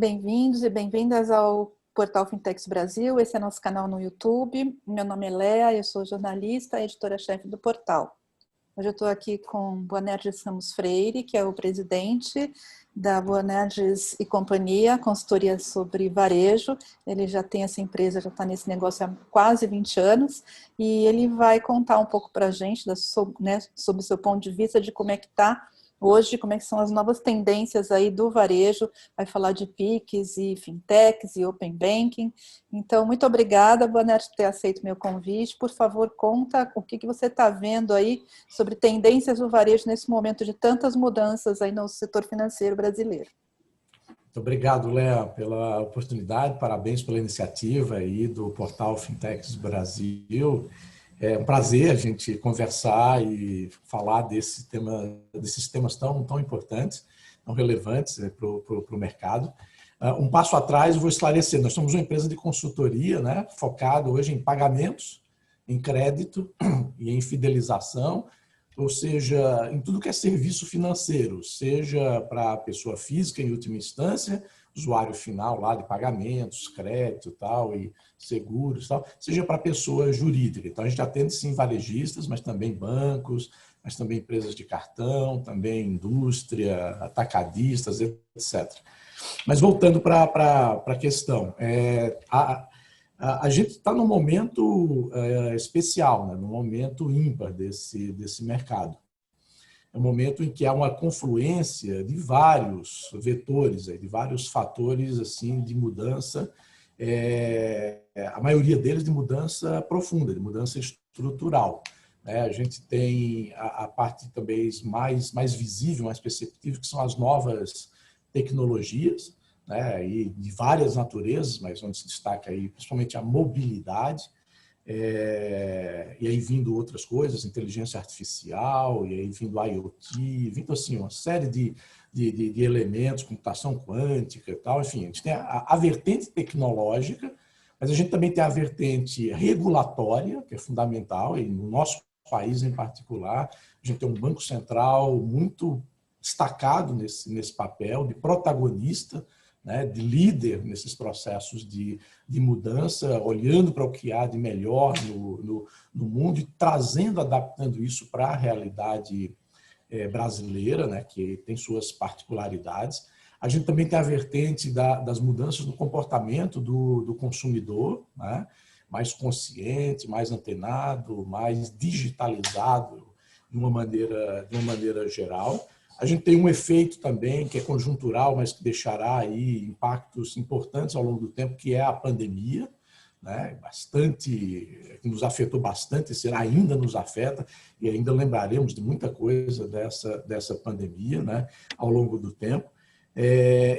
bem-vindos e bem-vindas ao Portal Fintechs Brasil. Esse é nosso canal no YouTube. Meu nome é Lea, eu sou jornalista e editora-chefe do portal. Hoje eu estou aqui com Boanerges Ramos Freire, que é o presidente da Boanerges e Companhia, consultoria sobre varejo. Ele já tem essa empresa, já está nesse negócio há quase 20 anos, e ele vai contar um pouco para a gente sobre o seu ponto de vista de como é que está hoje, como é que são as novas tendências aí do varejo, vai falar de PIX e fintechs e open banking. Então, muito obrigada, Boanerges, por ter aceito meu convite. Por favor, conta o que você está vendo aí sobre tendências do varejo nesse momento de tantas mudanças aí no setor financeiro brasileiro. Muito obrigado, Léa, pela oportunidade, parabéns pela iniciativa aí do Portal Fintechs Brasil. É um prazer a gente conversar e falar desses temas tão importantes, tão relevantes para o mercado. Um passo atrás, eu vou esclarecer, nós somos uma empresa de consultoria, né, focada hoje em pagamentos, em crédito e em fidelização, ou seja, em tudo que é serviço financeiro, seja para a pessoa física em última instância, usuário final lá de pagamentos, crédito tal, e seguros, tal, seja para a pessoa jurídica. Então, a gente atende sim varejistas, mas também bancos, mas também empresas de cartão, também indústria, atacadistas, etc. Mas voltando para a questão, a gente está num momento especial, né? Num momento ímpar desse mercado. É um momento em que há uma confluência de vários vetores, de vários fatores assim, de mudança, a maioria deles de mudança profunda, de mudança estrutural. A gente tem a parte também mais visível, mais perceptível, que são as novas tecnologias, né, e de várias naturezas, mas onde se destaca aí principalmente a mobilidade, e aí vindo outras coisas, inteligência artificial, e aí vindo IoT, vindo assim uma série de elementos, computação quântica e tal, enfim, a gente tem a vertente tecnológica, mas a gente também tem a vertente regulatória, que é fundamental, e no nosso país em particular, a gente tem um Banco Central muito destacado nesse papel de protagonista, né, de líder nesses processos de mudança, olhando para o que há de melhor no mundo e trazendo, adaptando isso para a realidade brasileira, né, que tem suas particularidades. A gente também tem a vertente das mudanças no comportamento do consumidor, né, mais consciente, mais antenado, mais digitalizado de uma maneira geral. A gente tem um efeito também que é conjuntural, mas que deixará aí impactos importantes ao longo do tempo, que é a pandemia, né? Que nos afetou bastante, ainda nos afeta, e ainda lembraremos de muita coisa dessa pandemia, né? Ao longo do tempo.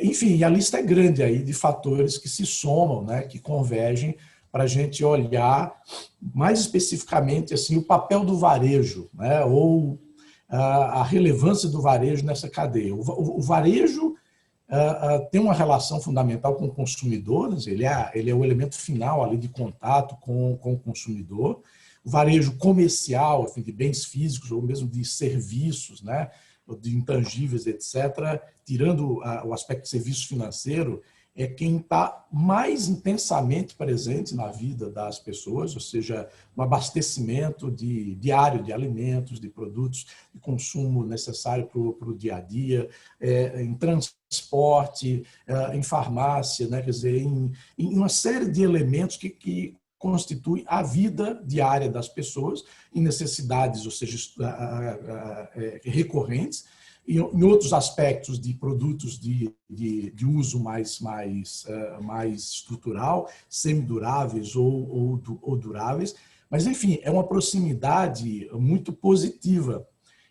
Enfim, a lista é grande aí de fatores que se somam, né? Que convergem para a gente olhar mais especificamente assim, o papel do varejo, né? Ou a relevância do varejo nessa cadeia. O varejo tem uma relação fundamental com o consumidor, ele é o elemento final ali de contato com o consumidor. O varejo comercial, enfim, de bens físicos ou mesmo de serviços, né, de intangíveis, etc., tirando o aspecto de serviço financeiro, é quem está mais intensamente presente na vida das pessoas, ou seja, no abastecimento diário de alimentos, de produtos de consumo necessário para o dia a dia, em transporte, em farmácia, né? Quer dizer, em uma série de elementos que constituem a vida diária das pessoas, em necessidades, ou seja, recorrentes, e em outros aspectos de produtos de uso mais estrutural, semiduráveis ou duráveis. Mas, enfim, é uma proximidade muito positiva.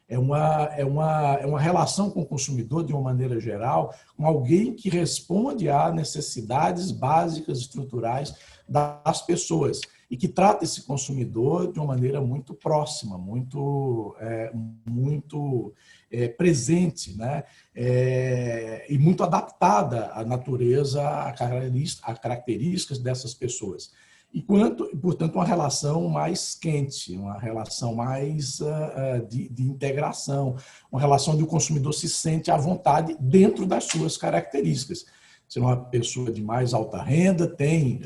É uma relação com o consumidor, de uma maneira geral, com alguém que responde a necessidades básicas, estruturais das pessoas e que trata esse consumidor de uma maneira muito próxima, muito presente, né? E muito adaptada à natureza, a características dessas pessoas. Portanto, uma relação mais quente, uma relação mais de integração, uma relação onde o consumidor se sente à vontade dentro das suas características. ser uma pessoa de mais alta renda, tem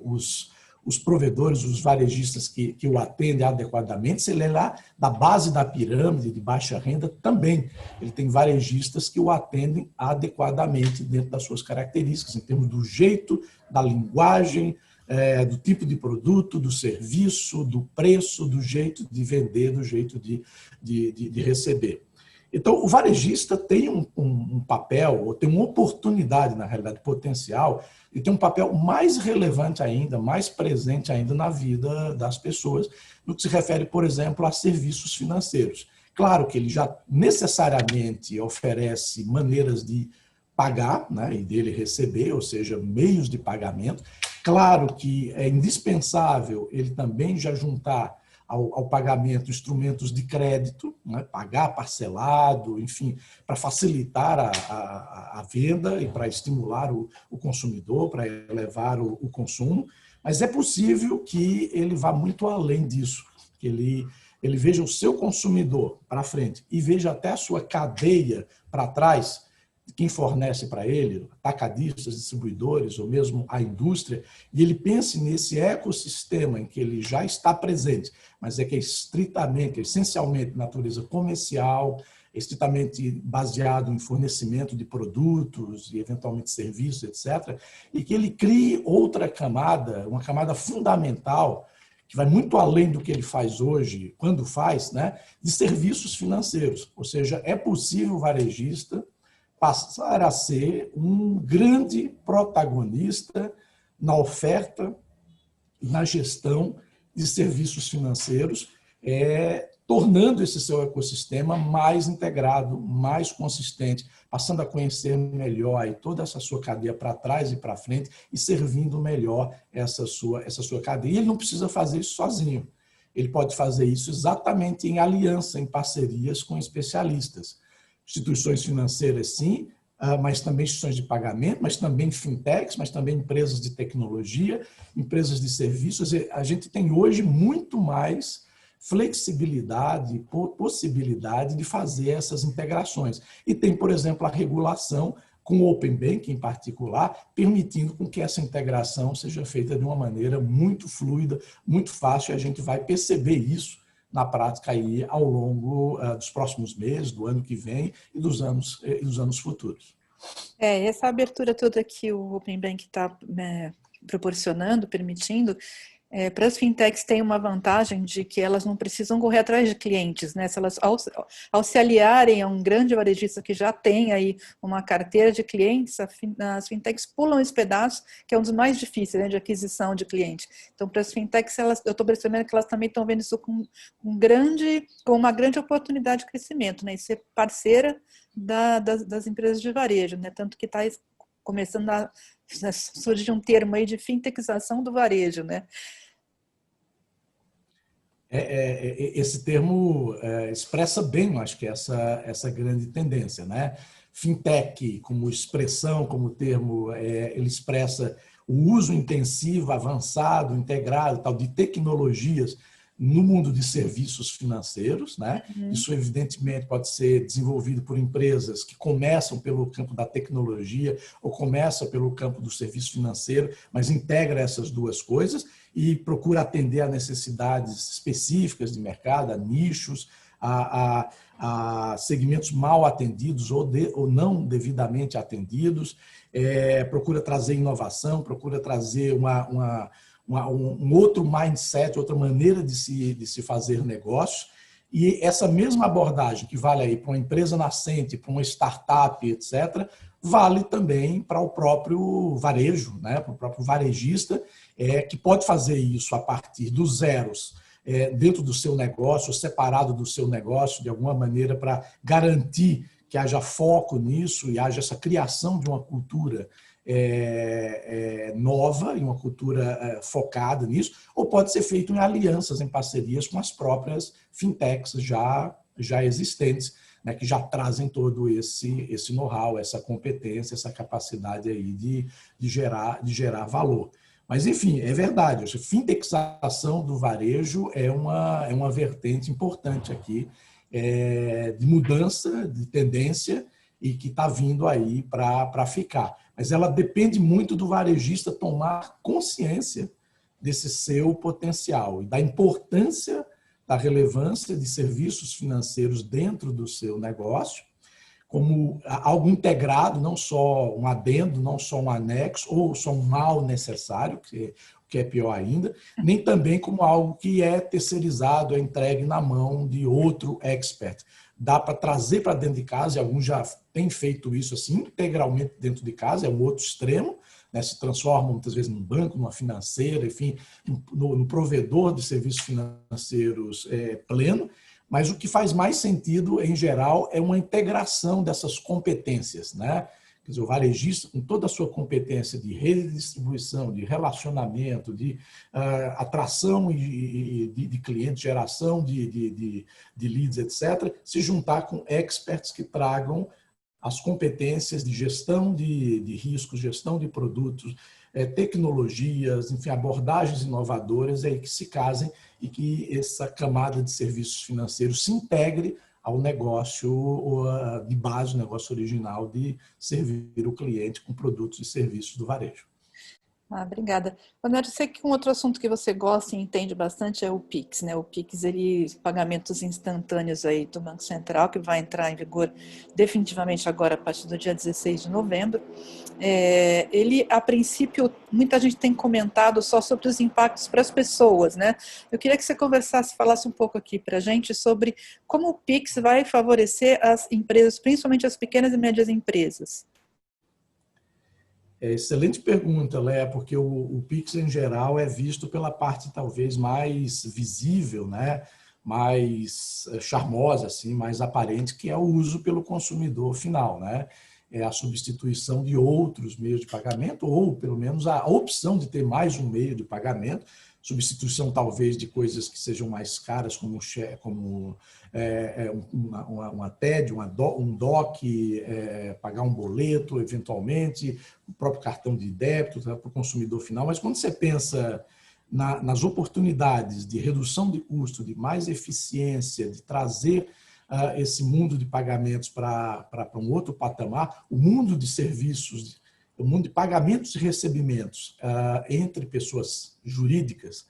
os provedores, os varejistas que o atendem adequadamente. Se ele é lá da base da pirâmide de baixa renda, também ele tem varejistas que o atendem adequadamente dentro das suas características, em termos do jeito, da linguagem, do tipo de produto, do serviço, do preço, do jeito de vender, do jeito de receber. Então, o varejista tem um papel, ou tem uma oportunidade, na realidade, potencial, e tem um papel mais relevante ainda, mais presente ainda na vida das pessoas, no que se refere, por exemplo, a serviços financeiros. Claro que ele já necessariamente oferece maneiras de pagar, né, e dele receber, ou seja, meios de pagamento. Claro que é indispensável ele também já juntar ao pagamento instrumentos de crédito, né, pagar parcelado, enfim, para facilitar a venda e para estimular o consumidor, para elevar o consumo. Mas é possível que ele vá muito além disso, que ele veja o seu consumidor para frente e veja até a sua cadeia para trás, quem fornece para ele, atacadistas, distribuidores ou mesmo a indústria, e ele pense nesse ecossistema em que ele já está presente, mas que é estritamente, essencialmente de natureza comercial, estritamente baseado em fornecimento de produtos e eventualmente serviços, etc., e que ele crie outra camada, uma camada fundamental, que vai muito além do que ele faz hoje, quando faz, né, de serviços financeiros. Ou seja, é possível o varejista passar a ser um grande protagonista na oferta e na gestão de serviços financeiros, tornando esse seu ecossistema mais integrado, mais consistente, passando a conhecer melhor aí toda essa sua cadeia para trás e para frente e servindo melhor essa sua cadeia. E ele não precisa fazer isso sozinho. Ele pode fazer isso exatamente em aliança, em parcerias com especialistas. Instituições financeiras, sim, mas também instituições de pagamento, mas também fintechs, mas também empresas de tecnologia, empresas de serviços. A gente tem hoje muito mais flexibilidade, possibilidade de fazer essas integrações. E tem, por exemplo, a regulação com o Open Banking em particular, permitindo com que essa integração seja feita de uma maneira muito fluida, muito fácil, e a gente vai perceber isso na prática aí ao longo dos próximos meses, do ano que vem e dos anos futuros. Essa abertura toda que o Open Bank está proporcionando, permitindo, para as fintechs tem uma vantagem de que elas não precisam correr atrás de clientes, né? Se elas, ao se aliarem a um grande varejista que já tem aí uma carteira de clientes, as fintechs pulam esse pedaço, que é um dos mais difíceis, né, de aquisição de cliente. Então, para as fintechs, eu estou percebendo que elas também estão vendo isso com uma grande oportunidade de crescimento, né? E ser parceira das empresas de varejo, né? Tanto que está começando a surgir um termo aí de fintechização do varejo, né? Esse termo expressa bem, acho que essa grande tendência, né? Fintech, como expressão, como termo, ele expressa o uso intensivo, avançado, integrado, tal, de tecnologias no mundo de serviços financeiros, né? Isso, evidentemente, pode ser desenvolvido por empresas que começam pelo campo da tecnologia ou começam pelo campo do serviço financeiro, mas integra essas duas coisas e procura atender a necessidades específicas de mercado, a nichos, a segmentos mal atendidos ou não devidamente atendidos, procura trazer inovação, procura trazer um outro mindset, outra maneira de se fazer negócio. E essa mesma abordagem que vale aí para uma empresa nascente, para uma startup, etc., vale também para o próprio varejo, né? Para o próprio varejista, que pode fazer isso a partir dos zeros, dentro do seu negócio, separado do seu negócio, de alguma maneira, para garantir que haja foco nisso e haja essa criação de uma cultura nova e uma cultura focada nisso, ou pode ser feito em alianças, em parcerias com as próprias fintechs já existentes, né, que já trazem todo esse know-how, essa competência, essa capacidade aí de gerar valor. Mas, enfim, é verdade, a fintechização do varejo é uma vertente importante aqui, de mudança, de tendência, e que está vindo aí para ficar. mas ela depende muito do varejista tomar consciência desse seu potencial e da importância, da relevância de serviços financeiros dentro do seu negócio, como algo integrado, não só um adendo, não só um anexo, ou só um mal necessário, que é pior ainda, nem também como algo que é terceirizado, é entregue na mão de outro expert. Dá para trazer para dentro de casa, e alguns já têm feito isso assim, integralmente dentro de casa, é um outro extremo, né? Se transformam muitas vezes num banco, numa financeira, enfim, no provedor de serviços financeiros pleno, mas o que faz mais sentido, em geral, é uma integração dessas competências, né? Quer dizer, o varejista, com toda a sua competência de rede de distribuição, de relacionamento, de atração de clientes, geração de leads, etc., se juntar com experts que tragam as competências de gestão de riscos, gestão de produtos, tecnologias, enfim, abordagens inovadoras, aí que se casem e que essa camada de serviços financeiros se integre ao negócio de base, o negócio original de servir o cliente com produtos e serviços do varejo. Obrigada. Vanério, eu sei que um outro assunto que você gosta e entende bastante é o Pix, né? O Pix, pagamentos instantâneos aí do Banco Central, que vai entrar em vigor definitivamente agora a partir do dia 16 de novembro. Ele, a princípio, muita gente tem comentado só sobre os impactos para as pessoas, né? Eu queria que você falasse um pouco aqui para a gente sobre como o Pix vai favorecer as empresas, principalmente as pequenas e médias empresas. Excelente pergunta, Léa, porque o Pix, em geral, é visto pela parte talvez mais visível, né? Mais charmosa, assim, mais aparente, que é o uso pelo consumidor final, né? É a substituição de outros meios de pagamento, ou pelo menos a opção de ter mais um meio de pagamento, substituição talvez de coisas que sejam mais caras, como uma TED, um DOC, pagar um boleto, eventualmente, o próprio cartão de débito para o consumidor final. Mas quando você pensa nas oportunidades de redução de custo, de mais eficiência, de trazer esse mundo de pagamentos para um outro patamar, o mundo de serviços, o mundo de pagamentos e recebimentos entre pessoas jurídicas,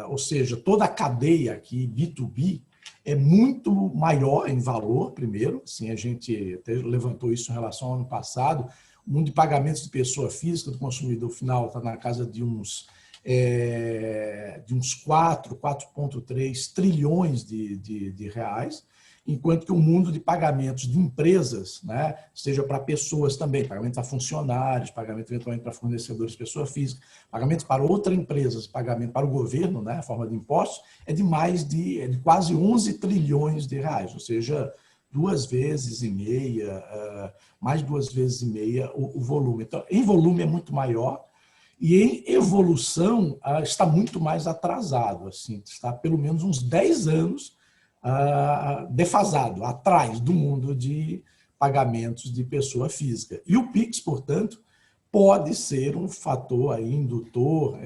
ou seja, toda a cadeia aqui, B2B, é muito maior em valor, primeiro, assim, a gente até levantou isso em relação ao ano passado, o mundo de pagamentos de pessoa física, do consumidor final, está na casa de uns 4,3 trilhões de reais, enquanto que o mundo de pagamentos de empresas, né, seja para pessoas também, pagamento a funcionários, pagamento eventualmente para fornecedores, pessoa física, pagamento para outras empresas, pagamento para o governo, né, a forma de impostos, é de quase 11 trilhões de reais, ou seja, 2,5 vezes, mais 2,5 vezes o volume. Então, em volume é muito maior, e em evolução está muito mais atrasado, assim, está pelo menos uns 10 anos defasado, atrás do mundo de pagamentos de pessoa física. E o Pix, portanto, pode ser um fator aí, indutor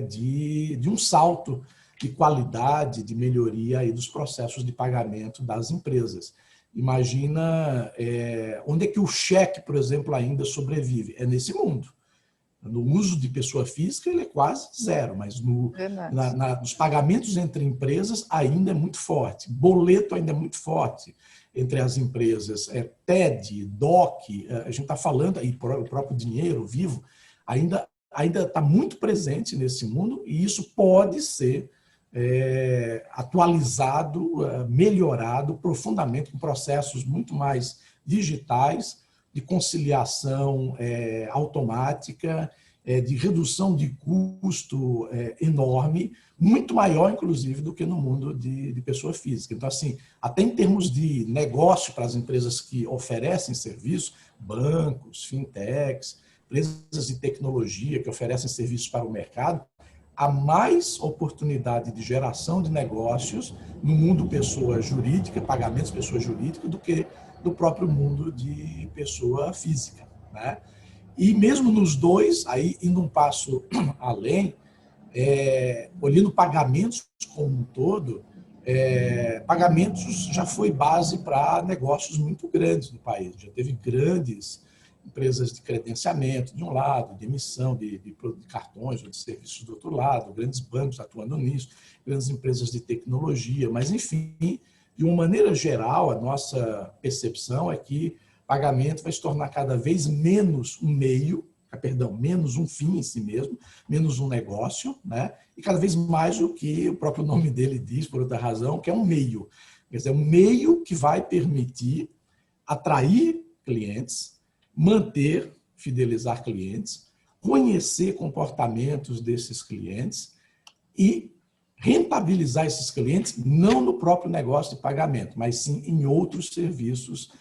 de um salto de qualidade, de melhoria aí dos processos de pagamento das empresas. Imagina onde é que o cheque, por exemplo, ainda sobrevive. É nesse mundo. No uso de pessoa física, ele é quase zero, mas nos pagamentos entre empresas ainda é muito forte. Boleto ainda é muito forte entre as empresas. TED, DOC, a gente está falando, aí o próprio dinheiro vivo, ainda está muito presente nesse mundo, e isso pode ser atualizado, melhorado profundamente com processos muito mais digitais, de conciliação automática, de redução de custo enorme, muito maior, inclusive, do que no mundo de pessoa física. Então, assim, até em termos de negócio para as empresas que oferecem serviços, bancos, fintechs, empresas de tecnologia que oferecem serviços para o mercado, há mais oportunidade de geração de negócios no mundo pessoa jurídica, pagamentos pessoa jurídica, do que do próprio mundo de pessoa física, né? E mesmo nos dois, aí indo um passo além, olhando pagamentos como um todo, pagamentos já foi base para negócios muito grandes no país, já teve grandes empresas de credenciamento de um lado, de emissão de cartões ou de serviços do outro lado, grandes bancos atuando nisso, grandes empresas de tecnologia, mas, enfim, de uma maneira geral, a nossa percepção é que pagamento vai se tornar cada vez menos um meio, menos um fim em si mesmo, menos um negócio, né? E cada vez mais o que o próprio nome dele diz, por outra razão, que é um meio. Quer dizer, um meio que vai permitir atrair clientes, manter, fidelizar clientes, conhecer comportamentos desses clientes e rentabilizar esses clientes não no próprio negócio de pagamento, mas sim em outros serviços,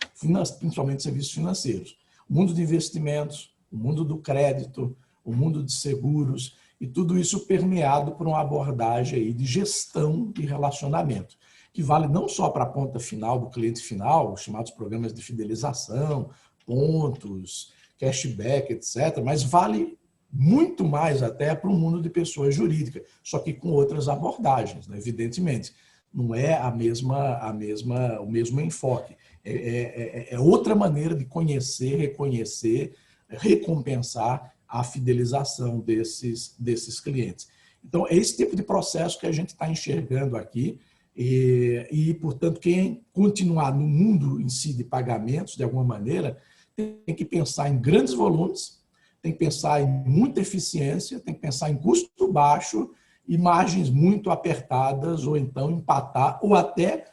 principalmente serviços financeiros. O mundo de investimentos, o mundo do crédito, o mundo de seguros, e tudo isso permeado por uma abordagem aí de gestão de relacionamento, que vale não só para a ponta final do cliente final, os chamados programas de fidelização, pontos, cashback, etc., mas vale muito mais até para o mundo de pessoa jurídica, só que com outras abordagens, né? Evidentemente. Não é o mesmo enfoque. É outra maneira de conhecer, reconhecer, recompensar a fidelização desses clientes. Então, é esse tipo de processo que a gente está enxergando aqui e, portanto, quem continuar no mundo em si de pagamentos, de alguma maneira, tem que pensar em grandes volumes, tem que pensar em muita eficiência, tem que pensar em custo baixo e margens muito apertadas, ou então empatar, ou até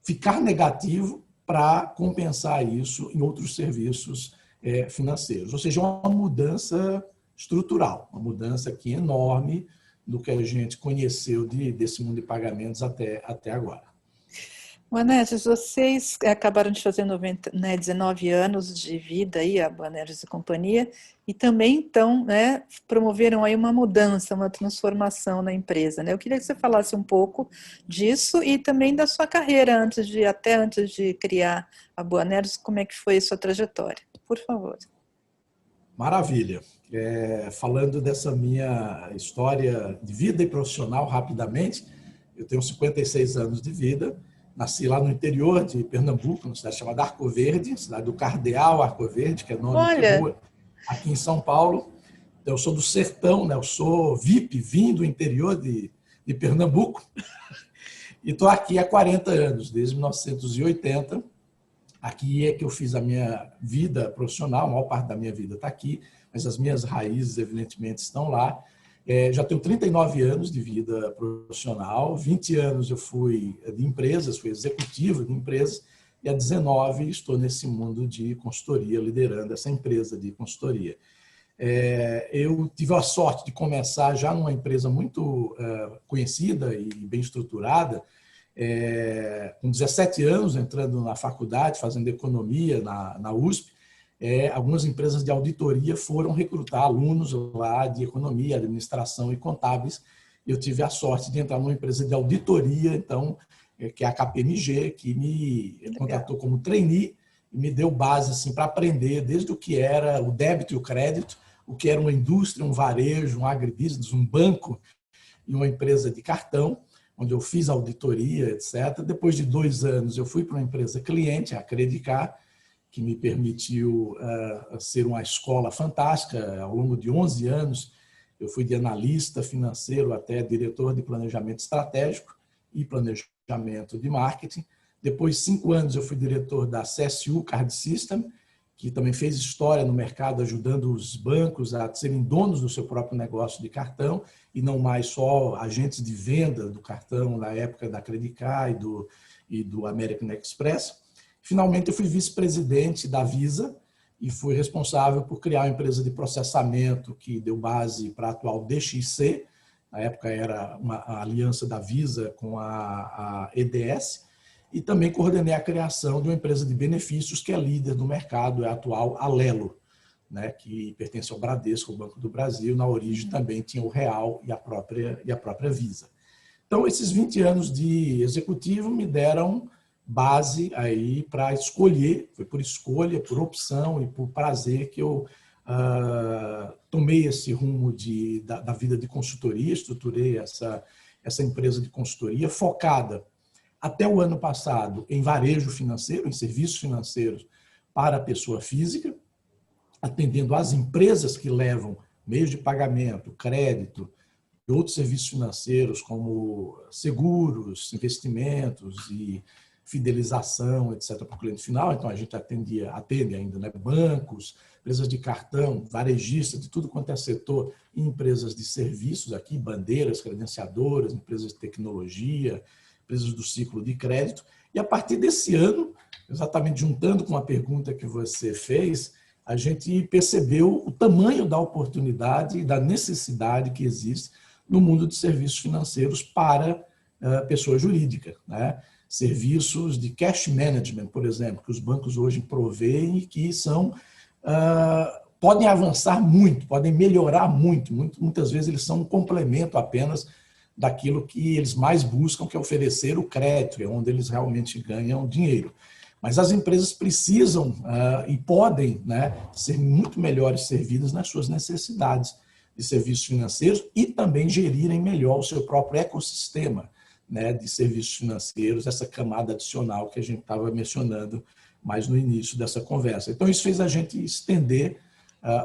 ficar negativo para compensar isso em outros serviços financeiros. Ou seja, uma mudança estrutural, uma mudança aqui enorme do que a gente conheceu desse mundo de pagamentos até agora. Boanerges, vocês acabaram de fazer 19 anos de vida aí, a Boanerges e Companhia, e também então, né, promoveram aí uma mudança, uma transformação na empresa, né? Eu queria que você falasse um pouco disso e também da sua carreira até antes de criar a Boanerges, como é que foi a sua trajetória? Por favor. Maravilha. Falando dessa minha história de vida e profissional rapidamente, eu tenho 56 anos de vida. Nasci lá no interior de Pernambuco, numa cidade chamada Arco Verde, cidade do Cardeal Arco Verde, que é nome de rua, aqui em São Paulo. Eu sou do sertão, né? Eu sou VIP, vim do interior de Pernambuco, e estou aqui há 40 anos, desde 1980. Aqui é que eu fiz a minha vida profissional, a maior parte da minha vida está aqui, mas as minhas raízes, evidentemente, estão lá. Já tenho 39 anos de vida profissional, 20 anos eu fui de empresas, fui executivo de empresas, e há 19 estou nesse mundo de consultoria, liderando essa empresa de consultoria. Eu tive a sorte de começar já numa empresa muito conhecida e bem estruturada, com 17 anos, entrando na faculdade, fazendo economia na USP. Algumas empresas de auditoria foram recrutar alunos lá de economia, administração e contábeis. Eu tive a sorte de entrar numa empresa de auditoria, então, que é a KPMG, que me contratou como trainee e me deu base assim, para aprender desde o que era o débito e o crédito, o que era uma indústria, um varejo, um agribusiness, um banco e uma empresa de cartão, onde eu fiz auditoria, etc. Depois de 2 anos, eu fui para uma empresa cliente, a Credicar, que me permitiu ser uma escola fantástica. Ao longo de 11 anos, eu fui de analista financeiro até diretor de planejamento estratégico e planejamento de marketing. Depois de 5 anos, eu fui diretor da CSU Card System, que também fez história no mercado, ajudando os bancos a serem donos do seu próprio negócio de cartão e não mais só agentes de venda do cartão na época da Credicar e do American Express. Finalmente, eu fui vice-presidente da Visa e fui responsável por criar uma empresa de processamento que deu base para a atual DXC. Na época era a aliança da Visa com a EDS. E também coordenei a criação de uma empresa de benefícios que é líder do mercado, é a atual Alelo, né, que pertence ao Bradesco, o Banco do Brasil. Na origem também tinha o Real e a própria Visa. Então, esses 20 anos de executivo me deram base aí para escolher, foi por escolha, por opção e por prazer que eu tomei esse rumo da vida de consultoria, estruturei essa empresa de consultoria focada até o ano passado em varejo financeiro, em serviços financeiros para a pessoa física. atendendo às empresas que levam meios de pagamento, crédito e outros serviços financeiros, como seguros, investimentos e fidelização, etc., para o cliente final. Então, a gente atende ainda, né, bancos, empresas de cartão, varejistas, de tudo quanto é setor, e empresas de serviços aqui, bandeiras, credenciadoras, empresas de tecnologia, empresas do ciclo de crédito. E a partir desse ano, exatamente juntando com a pergunta que você fez, a gente percebeu o tamanho da oportunidade e da necessidade que existe no mundo de serviços financeiros para pessoa jurídica, né? Serviços de cash management, por exemplo, que os bancos hoje provêem e que podem avançar muito, podem melhorar muito. Muitas vezes eles são um complemento apenas daquilo que eles mais buscam, que é oferecer o crédito, é onde eles realmente ganham dinheiro. Mas as empresas precisam e podem, né, ser muito melhores servidas nas suas necessidades de serviços financeiros e também gerirem melhor o seu próprio ecossistema, né, de serviços financeiros, essa camada adicional que a gente estava mencionando mais no início dessa conversa. Então, isso fez a gente estender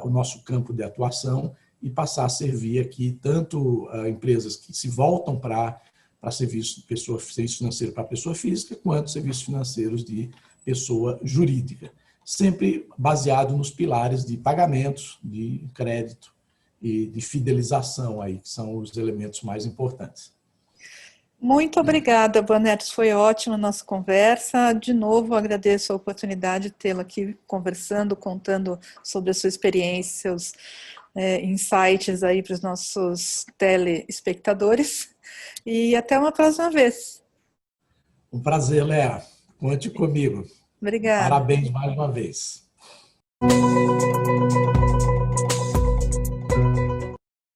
o nosso campo de atuação e passar a servir aqui tanto empresas que se voltam para serviço financeiro para pessoa física, quanto serviços financeiros de pessoa jurídica. Sempre baseado nos pilares de pagamentos, de crédito e de fidelização, aí, que são os elementos mais importantes. Muito obrigada, Boanerges, foi ótima a nossa conversa. De novo, agradeço a oportunidade de tê-la aqui conversando, contando sobre a sua experiência, seus insights aí para os nossos telespectadores. E até uma próxima vez. Um prazer, Léa. Conte comigo. Obrigada. Parabéns mais uma vez.